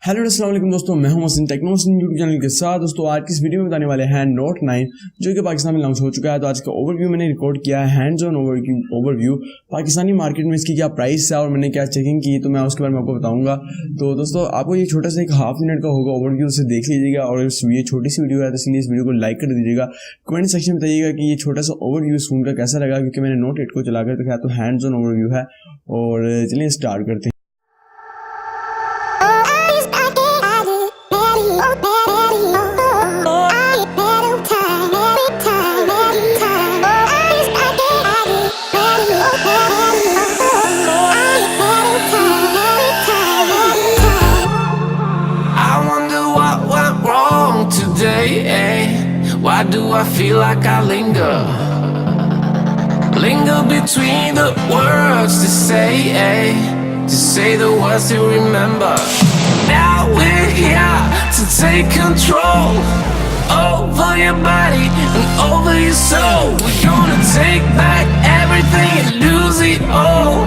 Hello अस्सलाम वालेकुम दोस्तों, मैं हूं मोहसिन टेक्नो यूट्यूब चैनल के साथ। दोस्तों आज की इस वीडियो में बताने वाले हैं नोट 9 जो कि पाकिस्तान में लॉन्च हो चुका है। तो आज का ओवरव्यू मैंने रिकॉर्ड किया है, hands on overview Pakistani market में इसकी क्या प्राइस है और मैंने क्या चेकिंग की, तो मैं उसके बारे में आपको बताऊंगा। तो दोस्तों आपको ये छोटा सा एक हाफ मिनट का होगा ओवरव्यू, उसे देख लीजिएगा। और ये छोटी सी वीडियो है तो इसलिए इस वीडियो को लाइक कर दीजिएगा। कमेंट सेक्शन में बताइएगा कि ये छोटा सा ओवरव्यू सुनकर कैसा लगा, क्योंकि मैंने नोट 8 को चलाकर देखा तो हैंड्स ऑन ओवरव्यू है। और चलिए स्टार्ट करते हैं। Why do I feel like I linger between the words to say the words to remember. Now we're here to take control over your body and over your soul. We're gonna take back everything and lose it all.